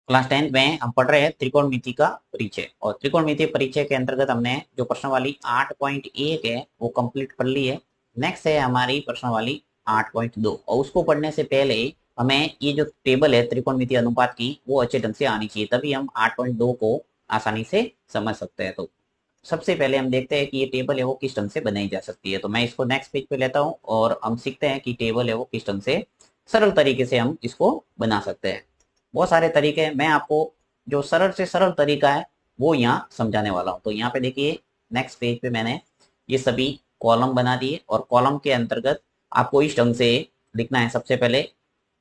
Class 10 में हम पढ़ रहे हैं त्रिकोणमिति का परिचय, और त्रिकोणमिति परिचय के अंतर्गत हमने जो प्रश्नावली 8.1 है वो कंप्लीट कर ली है। नेक्स्ट है हमारी प्रश्नावली 8.2, और उसको पढ़ने से पहले हमें ये जो टेबल है त्रिकोणमिति अनुपात की वो अच्छे ढंग से आनी चाहिए, तभी हम 8.2 को आसानी से समझ सकते हैं। तो सबसे पहले हम देखते हैं कि ये टेबल है वो किस ढंग से बनाई जा सकती है। तो मैं इसको नेक्स्ट पेज पे लेता हूँ और हम सीखते हैं कि टेबल है वो किस ढंग से सरल तरीके से हम इसको बना सकते हैं। बहुत सारे तरीके हैं, मैं आपको जो सरल से सरल तरीका है वो यहाँ समझाने वाला हूँ। तो यहाँ पे देखिए नेक्स्ट पेज पे मैंने ये सभी कॉलम बना दिए, और कॉलम के अंतर्गत आपको इस ढंग से लिखना है। सबसे पहले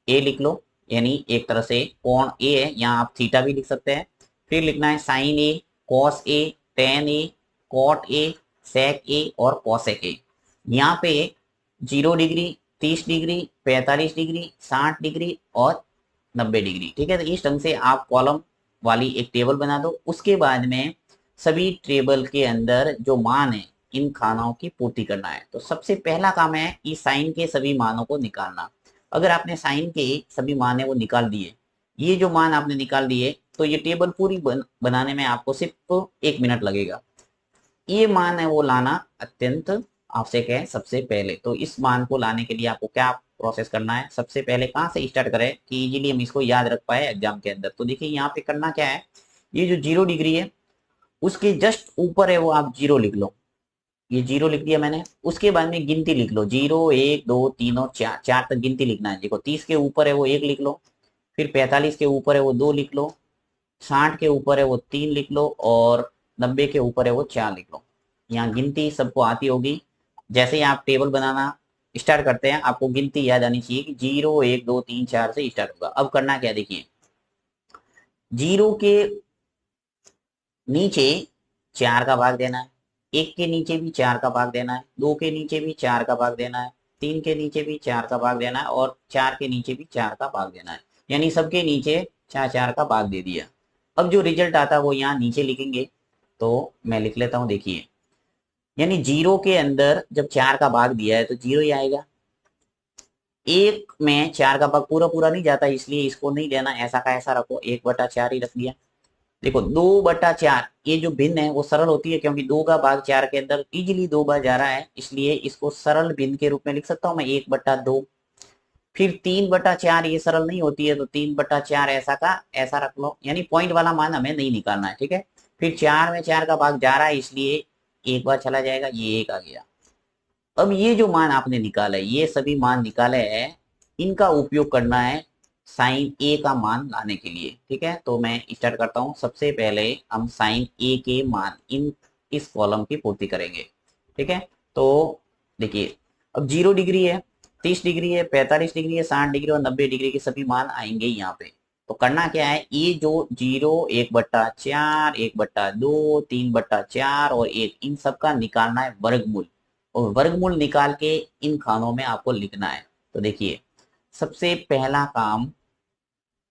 ए लिख लो, यानी एक तरह से कोण ए है, यहाँ आप थीटा भी लिख सकते हैं। फिर लिखना है sine A, cos A, tan A, cot A, sec A और कॉसेक ए। यहाँ पे 0 डिग्री, 30 डिग्री, 45 डिग्री, 60 डिग्री और 90 डिग्री। ठीक है, तो इस ढंग से आप कॉलम वाली एक टेबल बना दो। उसके बाद में सभी टेबल के अंदर जो मान है इन खानों की पूर्ति करना है। तो सबसे पहला काम है इस साइन के सभी मानों को निकालना। अगर आपने साइन के सभी मान है वो निकाल दिए, ये जो मान आपने निकाल दिए, तो ये टेबल पूरी बनाने में आपको सिर्फ 1 मिनट लगेगा। ये मान है वो लाना अत्यंत आवश्यक है सबसे पहले। तो इस मान को लाने के लिए आपको क्या प्रोसेस करना है, सबसे पहले कहाँ से स्टार्ट करें कि इजीली हम इसको याद रख पाए एग्जाम के अंदर। तो देखिए यहाँ पे करना क्या है, ये जो 0 डिग्री है उसके जस्ट ऊपर है वो आप 0 लिख लो। ये 0 लिख दिया मैंने। उसके बाद में गिनती लिख लो, 0 1 2 3 और 4, 4 तक गिनती लिखना है। देखो 30 के ऊपर है वो 1 लिख लो, फिर 45 के ऊपर है वो 2 लिख लो, 60 के ऊपर है वो 3 लिख लो, और 90 के ऊपर है वो 4 लिख लो। यहाँ गिनती सबको आती होगी। जैसे ही आप टेबल बनाना स्टार्ट करते हैं आपको गिनती याद आनी चाहिए कि 0 1 2 3 4 से स्टार्ट होगा। अब करना क्या देखिए, 0 के नीचे 4 का भाग देना है, 1 के नीचे भी 4 का भाग देना है, 2 के नीचे भी 4 का भाग देना है, 3 के नीचे भी 4 का भाग देना है, और 4 के नीचे भी 4 का भाग देना है। यानी सबके नीचे 4 4 का भाग दे दिया। अब जो रिजल्ट आता है वो यहाँ नीचे लिखेंगे। तो मैं लिख लेता हूँ, देखिए यानी 0 के अंदर जब 4 का भाग दिया है तो 0 ही आएगा। 1 में 4 का भाग पूरा पूरा नहीं जाता, इसलिए इसको नहीं लेना, ऐसा का ऐसा रखो, 1/4 ही रख दिया। देखो 2/4 ये जो भिन्न है वो सरल होती है, क्योंकि 2 का भाग 4 के अंदर इजिली 2 बार जा रहा है, इसलिए इसको सरल भिन्न के रूप में लिख सकता हूं मैं 1/2। फिर 3/4 ये सरल नहीं होती है, तो 3/4 ऐसा का ऐसा रख लो, यानी पॉइंट वाला मान हमें नहीं निकालना है। ठीक है, फिर 4 में 4 का भाग जा रहा है, इसलिए एक बार चला जाएगा, ये 1 आ गया। अब ये जो मान आपने निकाला है, ये सभी मान निकाले हैं, इनका उपयोग करना है साइन ए का मान लाने के लिए। ठीक है, तो मैं स्टार्ट करता हूं। सबसे पहले हम साइन ए के मान इस कॉलम की पूर्ति करेंगे। ठीक है, तो देखिए अब 0 डिग्री है, 30 डिग्री है, 45 डिग्री है, 60 डिग्री और 90 डिग्री के सभी मान आएंगे यहाँ पे। तो करना क्या है, ये जो 0 1/4 1/2 3/4 और 1, इन सब का निकालना है वर्गमूल, और वर्गमूल निकाल के इन खानों में आपको लिखना है। तो देखिए सबसे पहला काम,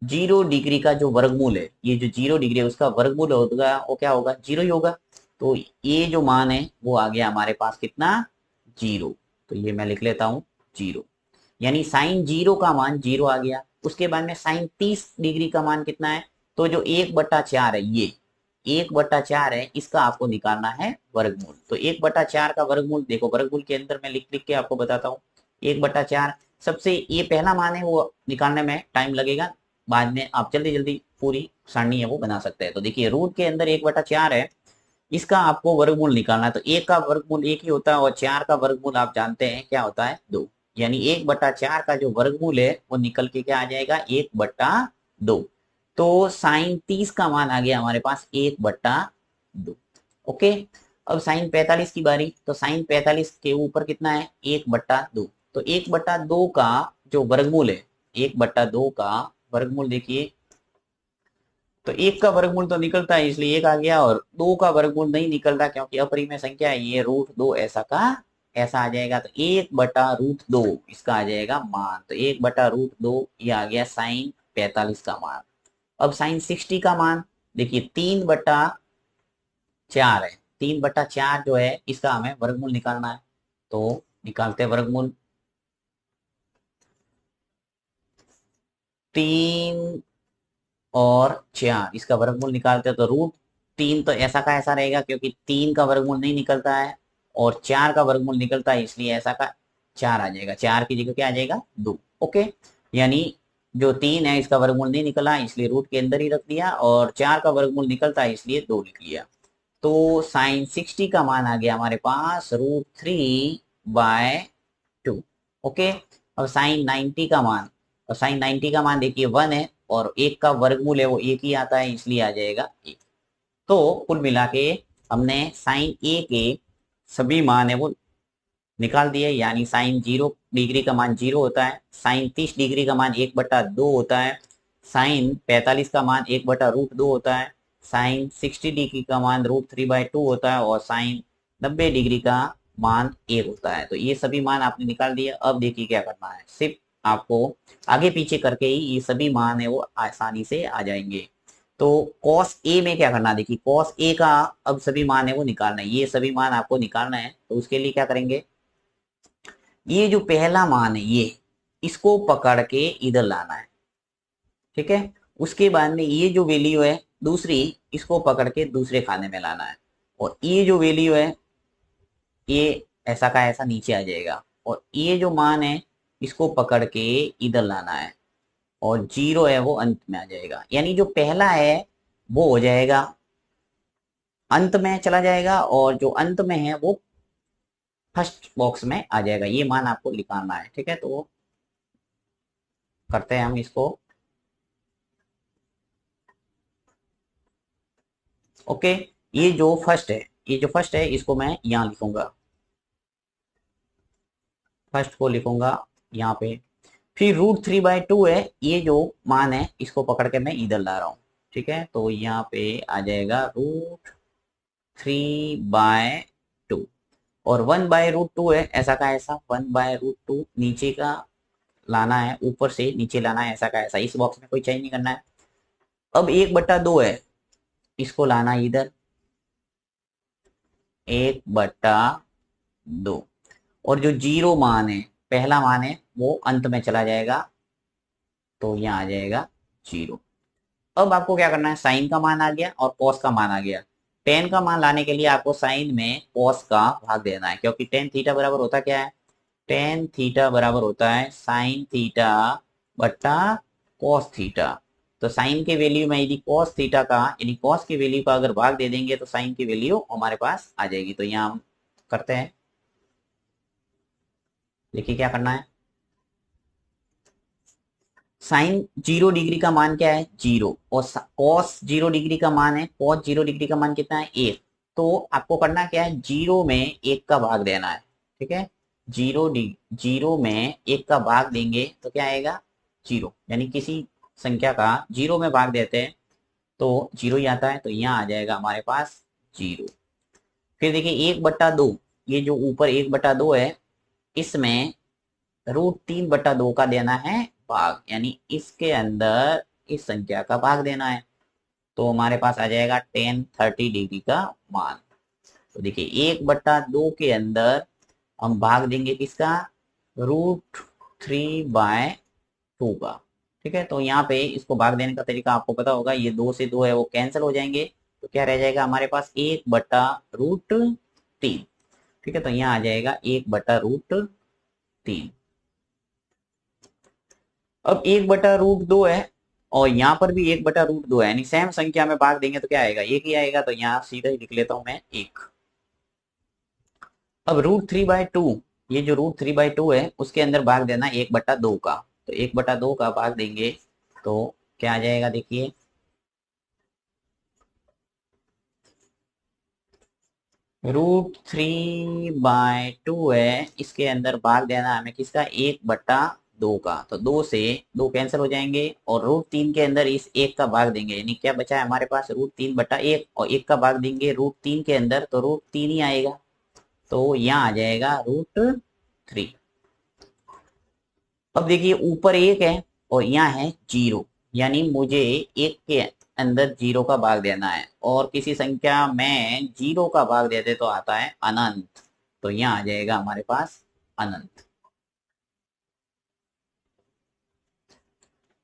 0 डिग्री का जो वर्गमूल है, ये जो 0 डिग्री है उसका वर्गमूल होगा वो क्या होगा, 0 ही होगा। तो ये जो मान है वो आ गया हमारे पास कितना, 0। तो ये मैं लिख लेता हूं 0, यानी साइन 0 का मान 0 आ गया। उसके बाद में साइन 30 डिग्री का मान कितना है, तो जो 1/4 है, ये 1/4 है, इसका आपको निकालना है वर्गमूल। तो 1/4 का वर्गमूल देखो, वर्गमूल के अंदर मैं लिख लिख के आपको बताता हूँ। 1/4 सबसे ये पहला मान है वो निकालने में टाइम लगेगा, बाद में आप जल्दी जल्दी पूरी सारणी है वो बना सकते हैं। तो देखिए रूट के अंदर 1/4 है, इसका आपको वर्गमूल निकालना है। तो 1 का वर्गमूल 1 ही होता है, और 4 का वर्गमूल आप जानते हैं क्या होता है, 2। यानी 1/4 का जो वर्गमूल है वो निकल के क्या आ जाएगा, 1/2। तो साइन 30 का मान आ गया हमारे पास 1/2। ओके, अब साइन 45 की बारी। तो साइन 45 के ऊपर कितना है, 1/2। तो 1/2 का जो वर्गमूल है, 1/2 का वर्गमूल देखिए, तो 1 का वर्गमूल तो निकलता है इसलिए 1 आ गया, और 2 का वर्गमूल नहीं निकलता क्योंकि अपरिमेय संख्या है, ये √2 ऐसा का ऐसा आ जाएगा। तो 1/√2 इसका आ जाएगा मान। तो 1/√2 ये आ गया साइन 45 का मान। अब साइन 60 का मान देखिए, 3/4 है, 3/4 जो है इसका हमें वर्गमूल निकालना है। तो निकालते हैं वर्गमूल, 3 और 4, इसका वर्गमूल निकालते हैं तो √3 तो ऐसा का ऐसा रहेगा, क्योंकि 3 का वर्गमूल नहीं निकलता है और 4 का वर्गमूल निकलता है, इसलिए ऐसा का 4 आ जाएगा। 4 की जगह क्या आ जाएगा? 2। ओके, यानी जो 3 है इसका वर्गमूल नहीं निकला, इसलिए रूट के अंदर ही रख दिया, और 4 का वर्गमूल निकलता है इसलिए 2 लिख लिया। तो साइन 60 का मान आ गया हमारे पास √3/2। ओके, अब साइन 90 का मान, और साइन 90 का मान देखिए 1 है, और 1 का वर्गमूल है वो 1 ही आता है, इसलिए आ जाएगा 1। तो कुल मिला के हमने साइन ए के सभी मान है वो निकाल दिए, यानी साइन 0 डिग्री का मान 0 होता है, साइन 30 डिग्री का मान 1/2 होता है, साइन 45 का मान 1/√2 होता है, साइन 60 डिग्री का मान √3/2 होता है, और साइन 90 डिग्री का मान 1 होता है। तो ये सभी मान आपने निकाल दिए। अब देखिए क्या करना है, सिर्फ आपको आगे पीछे करके ही ये सभी मान है वो आसानी से आ जाएंगे। तो कॉस ए में क्या करना है, देखिए कॉस ए का अब सभी मान है वो निकालना है, ये सभी मान आपको निकालना है। तो उसके लिए क्या करेंगे, ये जो पहला मान है ये, इसको पकड़ के इधर लाना है, ठीक है। उसके बाद में ये जो वैल्यू है दूसरी, इसको पकड़ के दूसरे खाने में लाना है, और ये जो वैल्यू है ये ऐसा का ऐसा नीचे आ जाएगा, और ये जो मान है इसको पकड़ के इधर लाना है, और 0 है वो अंत में आ जाएगा। यानी जो पहला है वो हो जाएगा अंत में चला जाएगा, और जो अंत में है वो फर्स्ट बॉक्स में आ जाएगा। ये मान आपको निकालना है, ठीक है। तो करते हैं हम इसको। ओके, ये जो फर्स्ट है, ये जो फर्स्ट है इसको मैं यहाँ लिखूंगा, फर्स्ट को लिखूंगा यहाँ पे। फिर √3/2 है, ये जो मान है इसको पकड़ के मैं इधर ला रहा हूँ, ठीक है। तो यहाँ पे आ जाएगा √3/2, और 1/√2 है, ऐसा का ऐसा 1/√2 नीचे का लाना है, ऊपर से नीचे लाना है, ऐसा का ऐसा, इस बॉक्स में कोई चेंज नहीं करना है। अब 1/2 है, इसको लाना है इधर 1/2, और जो 0 मान है, पहला मान है वो अंत में चला जाएगा, तो यहाँ आ जाएगा 0। अब आपको क्या करना है, साइन का मान आ गया और कॉस का मान आ गया। टेन का मान लाने के लिए आपको साइन में कॉस का भाग देना है, क्योंकि टेन थीटा बराबर होता क्या है, टेन थीटा बराबर होता है साइन थीटा बट्टा कॉस थीटा। तो साइन के वैल्यू में यदि कॉस थीटा का यानी कॉस की वैल्यू का अगर भाग दे देंगे तो साइन की वैल्यू हमारे पास आ जाएगी। तो यहाँ हम करते हैं, देखिए क्या करना है। साइन 0 डिग्री का मान क्या है, 0, और कॉस 0 डिग्री का मान है, कॉस 0 डिग्री का मान कितना है, 1। तो आपको करना क्या है, 0 में 1 का भाग देना है, ठीक है। 0 में 1 का भाग देंगे तो क्या आएगा, 0। यानी किसी संख्या का 0 में भाग देते हैं तो 0 ही आता है, तो यहाँ आ जाएगा हमारे पास 0। फिर देखिए 1/2, ये जो ऊपर 1/2 है, इसमें √3/2 का देना है भाग, यानी इसके अंदर इस संख्या का भाग देना है, तो हमारे पास आ जाएगा tan 30 डिग्री का मान। तो देखिए 1/2 के अंदर हम भाग देंगे किसका, √3/2 का, ठीक है। तो यहाँ पे इसको भाग देने का तरीका आपको पता होगा, ये 2 से 2 है वो कैंसिल हो जाएंगे, तो क्या रह जाएगा हमारे पास 1/√3, ठीक है। तो यहाँ आ जाएगा 1/√3। अब 1/√2 है, और यहाँ पर भी 1/√2 है, यानी सेम संख्या में भाग देंगे तो क्या आएगा, एक ही आएगा, तो यहाँ सीधा ही लिख लेता हूं मैं 1। अब √3/2, ये जो √3/2 है उसके अंदर भाग देना 1/2 का, तो 1/2 का भाग देंगे तो क्या आ जाएगा, देखिए √3/2 है, इसके अंदर भाग देना हमें किसका, 1/2 का, तो 2 से 2 कैंसिल हो जाएंगे, और √3 के अंदर इस 1 का भाग देंगे, यानी क्या बचा है हमारे पास, √3/1, और 1 का भाग देंगे √3 के अंदर तो √3 ही आएगा, तो यहाँ आ जाएगा √3। अब देखिए ऊपर 1 है और यहाँ है 0, यानी मुझे 1 के अंदर 0 का भाग देना है, और किसी संख्या में 0 का भाग देते तो आता है अनंत, तो यहाँ आ जाएगा हमारे पास अनंत।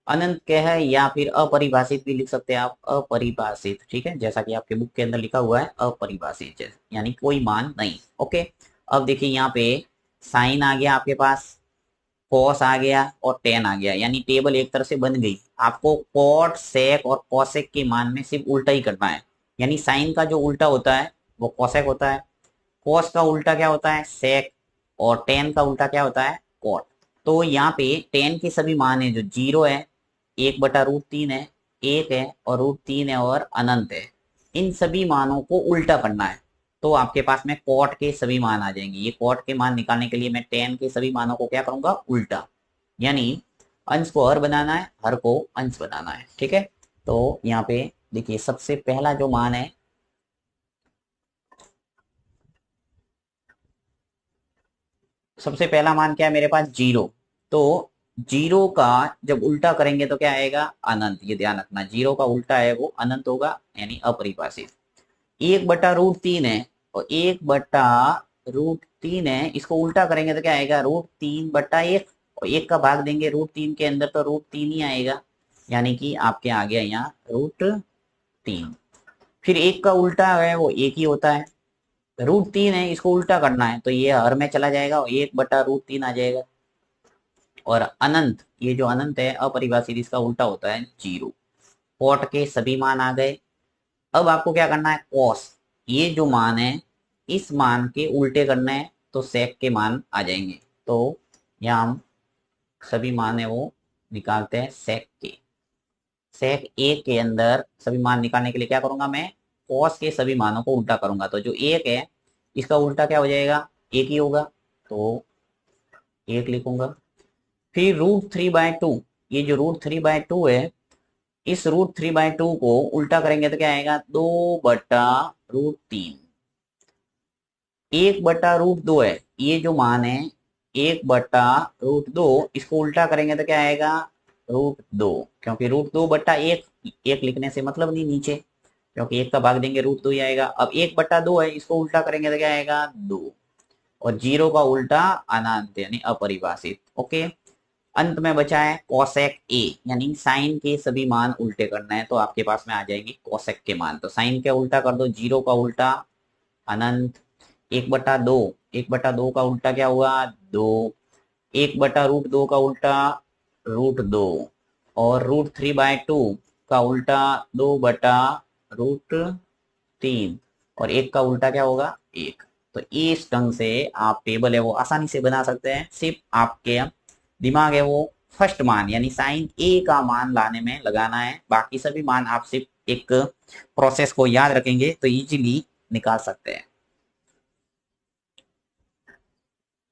अनंत क्या है, या फिर अपरिभाषित भी लिख सकते हैं आप, अपरिभाषित, ठीक है, जैसा कि आपके बुक के अंदर लिखा हुआ है अपरिभाषित, यानी कोई मान नहीं। ओके, अब देखिए यहाँ पे साइन आ गया आपके पास, कॉस आ गया और टेन आ गया, यानी टेबल एक तरह से बन गई। आपको कॉट सेक और कॉसेक के मान में सिर्फ उल्टा ही करना है, यानी साइन का जो उल्टा होता है वो कॉसेक होता है, कॉस का उल्टा क्या होता है, सेक, और टेन का उल्टा क्या होता है, कॉट। तो यहाँ पे टेन के सभी मान है जो 0 है, 1/√3 है, 1 है और √3 है और अनंत है, इन सभी मानों को उल्टा करना है। तो आपके पास में कॉट के सभी मान आ जाएंगे। ये कॉट के मान निकालने के लिए मैं टेन के सभी मानों को क्या करूंगा, उल्टा, यानी अंश को हर बनाना है, हर को अंश बनाना है, ठीक है। तो यहाँ पे देखिए सबसे पहला जो मान है, सबसे पहला मान क्या है मेरे पास, 0। तो 0 का जब उल्टा करेंगे तो क्या आएगा, अनंत। ये ध्यान रखना, 0 का उल्टा है वो अनंत होगा, यानी अपरिभाषित। 1/√3 है और 1/√3 है, इसको उल्टा करेंगे तो क्या आएगा, √3/1, और 1 का भाग देंगे √3 के अंदर तो √3 ही आएगा, यानी कि आपके आ गया यहाँ √3। फिर 1 का उल्टा है वो 1 ही होता है, √3 है, इसको उल्टा करना है तो ये हर में चला जाएगा और 1/√3 आ जाएगा। और अनंत, ये जो अनंत है अपरिभाषित, इसका उल्टा होता है 0। कॉट के सभी मान आ गए। अब आपको क्या करना है, कॉस, ये जो मान है इस मान के उल्टे करना है, तो सेक के मान आ जाएंगे। तो यहाँ हम सभी मान है वो निकालते हैं सेक के। सेक एक के अंदर सभी मान निकालने के लिए क्या करूंगा मैं, कॉस के सभी मानों को उल्टा करूंगा, तो जो 1 है इसका उल्टा क्या हो जाएगा, 1 ही होगा, तो 1 लिखूंगा। फिर √3/2, ये जो √3/2 है, इस √3/2 को उल्टा करेंगे तो क्या आएगा, 2/√3। 1/√2 है, ये जो मान है 1/√2, इसको उल्टा करेंगे तो क्या आएगा, √2, क्योंकि √2/1, 1 लिखने से मतलब नहीं नीचे, क्योंकि 1 का भाग देंगे √2 ही आएगा। अब 1/2 है, इसको उल्टा करेंगे तो क्या आएगा, 2, और 0 का उल्टा अनंत, यानी अपरिभाषित। ओके, अंत में बचा है कोसेक ए, यानी साइन के सभी मान उल्टे करना है, तो आपके पास में आ जाएंगे कोसेक के मान। तो साइन के उल्टा कर दो, 0 का उल्टा अनंत, 1/2, 1/2 का उल्टा क्या हुआ, 2, 1/√2 का उल्टा √2, और √3/2 का उल्टा 2/√3, और 1 का उल्टा क्या होगा, 1। तो इस ढंग से आप टेबल है वो आसानी से बना सकते हैं, सिर्फ आपके दिमाग है वो फर्स्ट मान यानी साइन ए का मान लाने में लगाना है, बाकी सभी मान आप सिर्फ एक प्रोसेस को याद रखेंगे तो इजीली निकाल सकते हैं।